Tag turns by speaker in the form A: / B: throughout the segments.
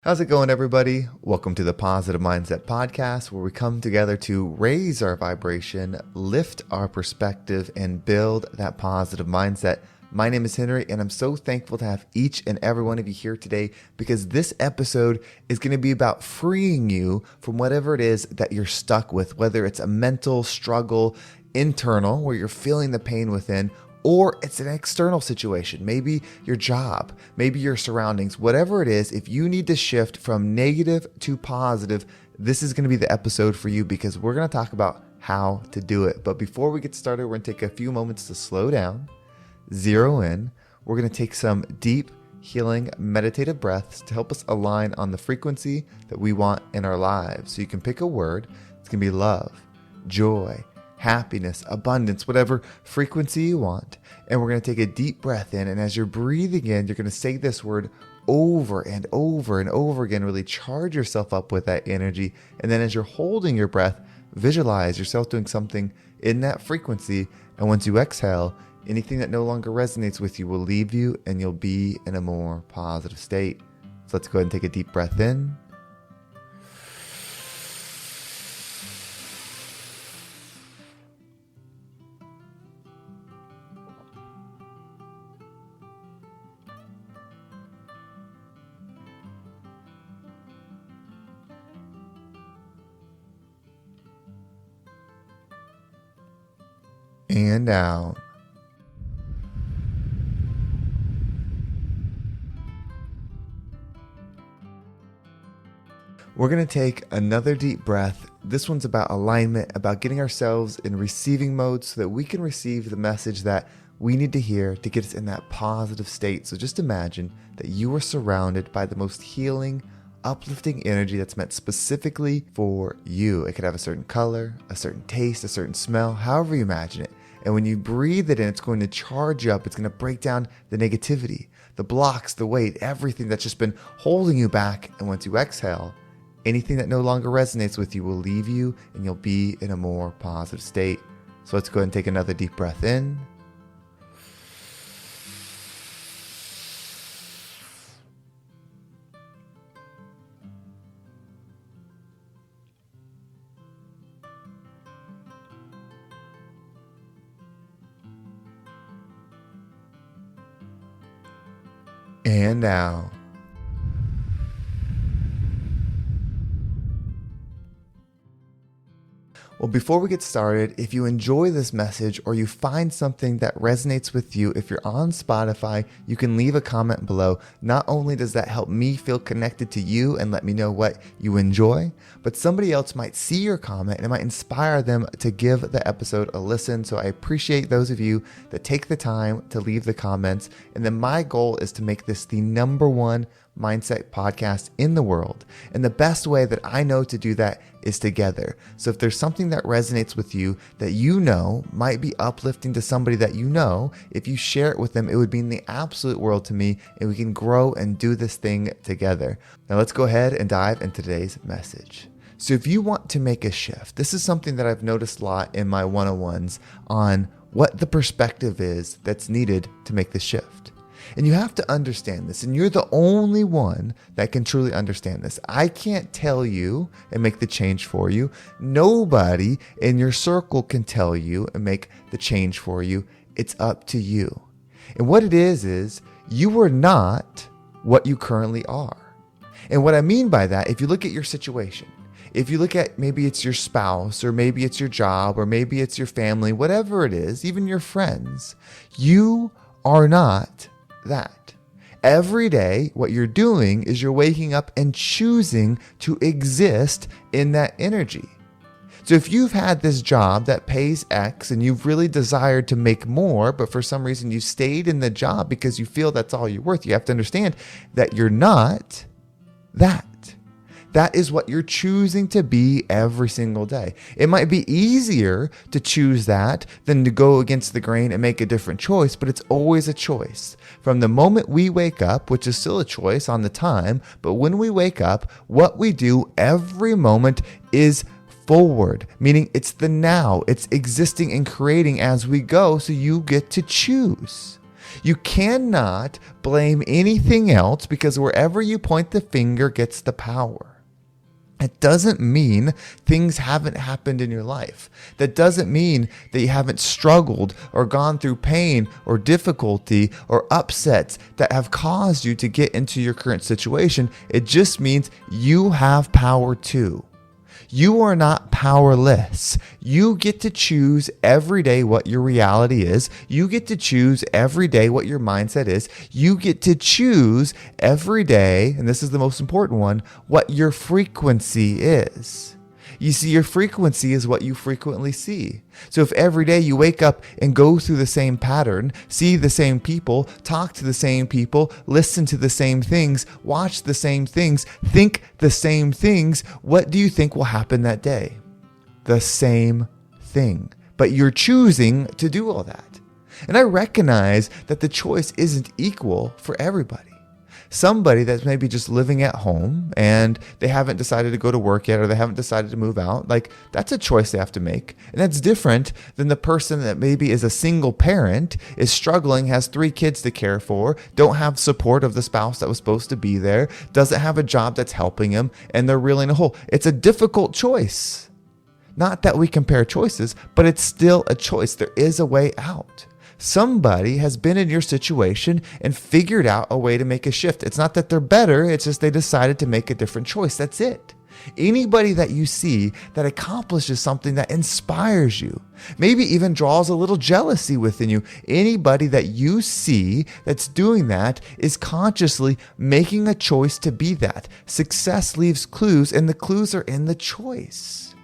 A: How's it going, everybody? Welcome to the Positive Mindset Podcast, where we come together to raise our vibration, lift our perspective, and build that positive mindset. My name is Henry, and I'm so thankful to have each and every one of you here today because this episode is going to be about freeing you from whatever it is that you're stuck with, whether it's a mental struggle, internal, where you're feeling the pain within, or it's an external situation, maybe your job, maybe your surroundings, whatever it is. If you need to shift from negative to positive, this is going to be the episode for you because we're going to talk about how to do it. But before we get started, we're going to take a few moments to slow down, zero in. We're going to take some deep, healing, meditative breaths to help us align on the frequency that we want in our lives. So you can pick a word. It's going to be love, joy, happiness, abundance, whatever frequency you want. And we're going to take a deep breath in. And as you're breathing in, you're going to say this word over and over and over again. Really charge yourself up with that energy. And then as you're holding your breath, visualize yourself doing something in that frequency. And once you exhale, anything that no longer resonates with you will leave you and you'll be in a more positive state. So let's go ahead and take a deep breath in. And out. We're going to take another deep breath. This one's about alignment, about getting ourselves in receiving mode so that we can receive the message that we need to hear to get us in that positive state. So just imagine that you are surrounded by the most healing, uplifting energy that's meant specifically for you. It could have a certain color, a certain taste, a certain smell, however you imagine it. And when you breathe it in, it's going to charge you up. It's going to break down the negativity, the blocks, the weight, everything that's just been holding you back. And once you exhale, anything that no longer resonates with you will leave you and you'll be in a more positive state. So let's go ahead and take another deep breath in. And out. Well, before we get started, if you enjoy this message or you find something that resonates with you, if you're on Spotify, you can leave a comment below. Not only does that help me feel connected to you and let me know what you enjoy, but somebody else might see your comment and it might inspire them to give the episode a listen. So I appreciate those of you that take the time to leave the comments. And then my goal is to make this the #1 mindset podcast in the world. And the best way that I know to do that is together. So if there's something that resonates with you that you know might be uplifting to somebody that you know, if you share it with them, it would mean the absolute world to me, and we can grow and do this thing together. Now let's go ahead and dive into today's message. So if you want to make a shift, this is something that I've noticed a lot in my one-on-ones on what the perspective is that's needed to make the shift. And you have to understand this, and you're the only one that can truly understand this. I can't tell you and make the change for you. Nobody in your circle can tell you and make the change for you. It's up to you. And what it is you are not what you currently are. And what I mean by that, if you look at your situation, if you look at maybe it's your spouse, or maybe it's your job, or maybe it's your family, whatever it is, even your friends, you are not that. Every day, what you're doing is you're waking up and choosing to exist in that energy. So if you've had this job that pays X and you've really desired to make more, but for some reason you stayed in the job because you feel that's all you're worth, you have to understand that you're not that. That is what you're choosing to be every single day. It might be easier to choose that than to go against the grain and make a different choice, but it's always a choice. From the moment we wake up, which is still a choice on the time, but when we wake up, what we do every moment is forward, meaning it's the now. It's existing and creating as we go, so you get to choose. You cannot blame anything else because wherever you point the finger gets the power. It doesn't mean things haven't happened in your life. That doesn't mean that you haven't struggled or gone through pain or difficulty or upsets that have caused you to get into your current situation. It just means you have power too. You are not powerless. You get to choose every day what your reality is. You get to choose every day what your mindset is. You get to choose every day, and this is the most important one, what your frequency is. You see, your frequency is what you frequently see. So if every day you wake up and go through the same pattern, see the same people, talk to the same people, listen to the same things, watch the same things, think the same things, what do you think will happen that day? The same thing. But you're choosing to do all that. And I recognize that the choice isn't equal for everybody. Somebody that's maybe just living at home and they haven't decided to go to work yet, or they haven't decided to move out, like that's a choice they have to make. And that's different than the person that maybe is a single parent, is struggling, has 3 kids to care for, don't have support of the spouse that was supposed to be there, doesn't have a job that's helping them, and they're reeling a hole. It's a difficult choice. Not that we compare choices, but it's still a choice. There is a way out. Somebody has been in your situation and figured out a way to make a shift. It's not that they're better, it's just they decided to make a different choice. That's it. Anybody that you see that accomplishes something that inspires you, maybe even draws a little jealousy within you, anybody that you see that's doing that is consciously making a choice to be that. Success leaves clues, and the clues are in the choice.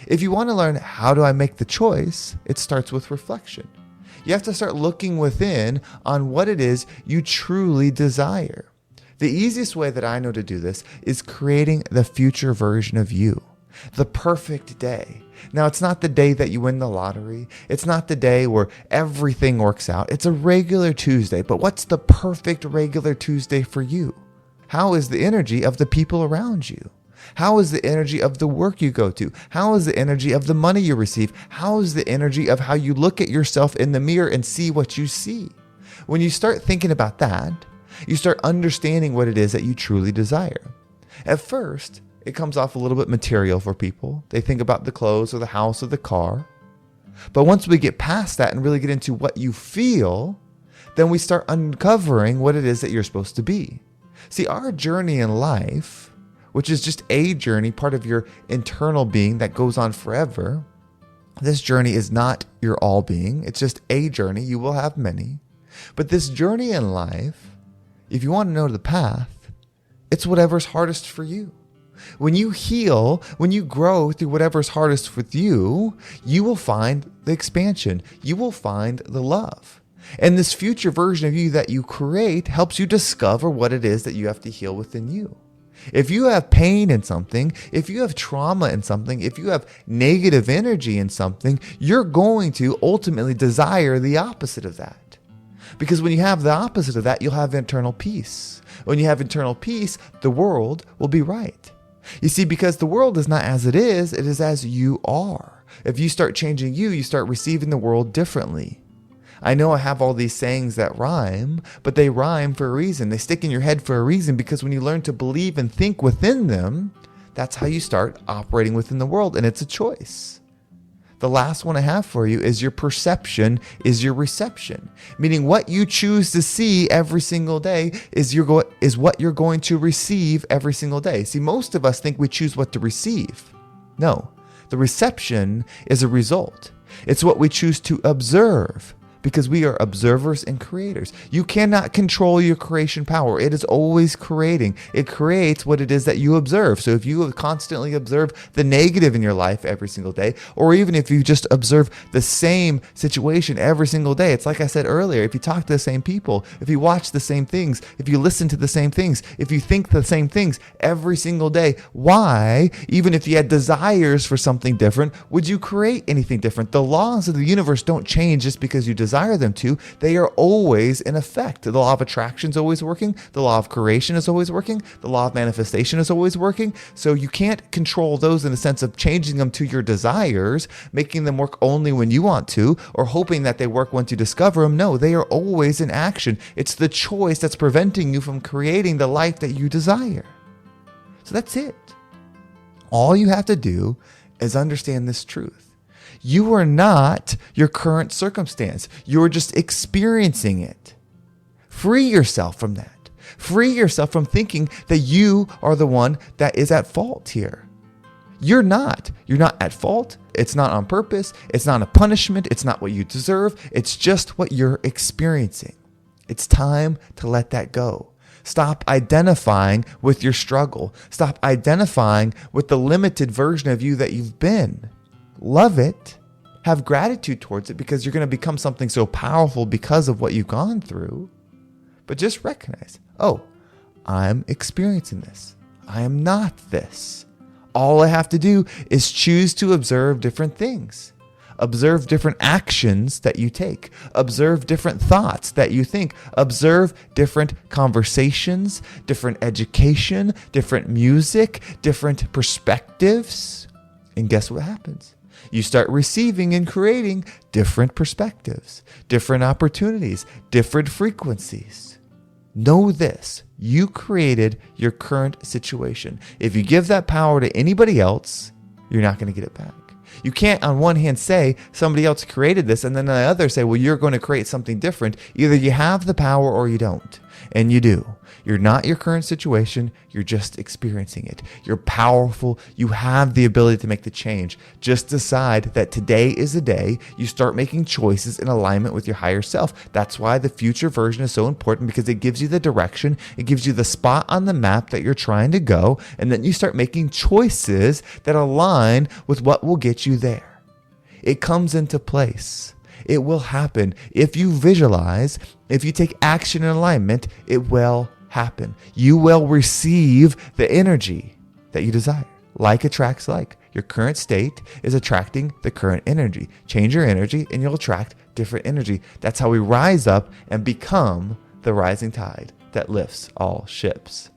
A: If you want to learn how do I make the choice, it starts with reflection. You have to start looking within on what it is you truly desire. The easiest way that I know to do this is creating the future version of you, the perfect day. Now, it's not the day that you win the lottery. It's not the day where everything works out. It's a regular Tuesday, but what's the perfect regular Tuesday for you? How is the energy of the people around you? How is the energy of the work you go to? How is the energy of the money you receive? How is the energy of how you look at yourself in the mirror and see what you see? When you start thinking about that, you start understanding what it is that you truly desire. At first, it comes off a little bit material for people. They think about the clothes or the house or the car. But once we get past that and really get into what you feel, then we start uncovering what it is that you're supposed to be. See, our journey in life, which is just a journey, part of your internal being that goes on forever. This journey is not your all being. It's just a journey. You will have many. But this journey in life, if you want to know the path, it's whatever's hardest for you. When you heal, when you grow through whatever's hardest with you, you will find the expansion. You will find the love. And this future version of you that you create helps you discover what it is that you have to heal within you. If you have pain in something, if you have trauma in something, if you have negative energy in something, you're going to ultimately desire the opposite of that. Because when you have the opposite of that, you'll have internal peace. When you have internal peace, the world will be right. You see, because the world is not as it is as you are. If you start changing you start receiving the world differently. I know I have all these sayings that rhyme, but they rhyme for a reason. They stick in your head for a reason, because when you learn to believe and think within them, that's how you start operating within the world, and it's a choice. The last one I have for you is your perception is your reception, meaning what you choose to see every single day is what you're going to receive every single day. See, most of us think we choose what to receive. No, the reception is a result. It's what we choose to observe. Because we are observers and creators. You cannot control your creation power. It is always creating. It creates what it is that you observe. So if you constantly observe the negative in your life every single day, or even if you just observe the same situation every single day, it's like I said earlier, if you talk to the same people, if you watch the same things, if you listen to the same things, if you think the same things every single day, why, even if you had desires for something different, would you create anything different? The laws of the universe don't change just because you desire desire them to, they are always in effect. The law of attraction is always working. The law of creation is always working. The law of manifestation is always working. So you can't control those in the sense of changing them to your desires, making them work only when you want to, or hoping that they work once you discover them. No, they are always in action. It's the choice that's preventing you from creating the life that you desire. So that's it. All you have to do is understand this truth. You are not your current circumstance. You're just experiencing it. Free yourself from that. Free yourself from thinking that you are the one that is at fault here. You're not. You're not at fault. It's not on purpose. It's not a punishment. It's not what you deserve. It's just what you're experiencing. It's time to let that go. Stop identifying with your struggle. Stop identifying with the limited version of you that you've been. Love it. Have gratitude towards it because you're going to become something so powerful because of what you've gone through. But just recognize, oh, I'm experiencing this. I am not this. All I have to do is choose to observe different things. Observe different actions that you take. Observe different thoughts that you think. Observe different conversations, different education, different music, different perspectives. And guess what happens? You start receiving and creating different perspectives, different opportunities, different frequencies. Know this. You created your current situation. If you give that power to anybody else, you're not going to get it back. You can't on one hand say somebody else created this and then on the other say, well, you're going to create something different. Either you have the power or you don't. And you do. You're not your current situation. You're just experiencing it. You're powerful. You have the ability to make the change. Just decide that today is the day you start making choices in alignment with your higher self. That's why the future version is so important, because it gives you the direction. It gives you the spot on the map that you're trying to go. And then you start making choices that align with what will get you there. It comes into place. It will happen. If you visualize, if you take action in alignment, it will happen. You will receive the energy that you desire. Like attracts like. Your current state is attracting the current energy. Change your energy and you'll attract different energy. That's how we rise up and become the rising tide that lifts all ships.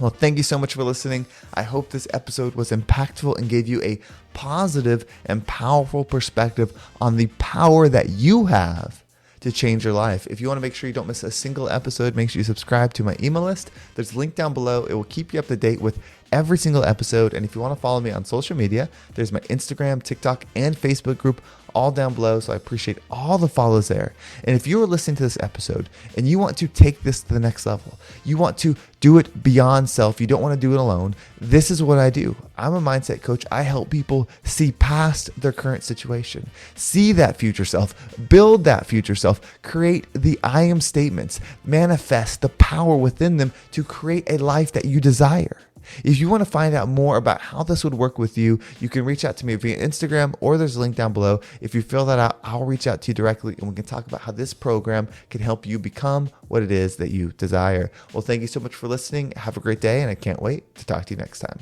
A: Well, thank you so much for listening. I hope this episode was impactful and gave you a positive and powerful perspective on the power that you have to change your life. If you want to make sure you don't miss a single episode, make sure you subscribe to my email list. There's a link down below. It will keep you up to date with every single episode. And if you want to follow me on social media, there's my Instagram, TikTok, and Facebook group all down below. So I appreciate all the follows there. And if you are listening to this episode and you want to take this to the next level, you want to do it beyond self, you don't want to do it alone, this is what I do. I'm a mindset coach. I help people see past their current situation, see that future self, build that future self, create the I am statements, manifest the power within them to create a life that you desire. If you want to find out more about how this would work with you, you can reach out to me via Instagram, or there's a link down below. If you fill that out, I'll reach out to you directly and we can talk about how this program can help you become what it is that you desire. Well, thank you so much for listening. Have a great day, and I can't wait to talk to you next time.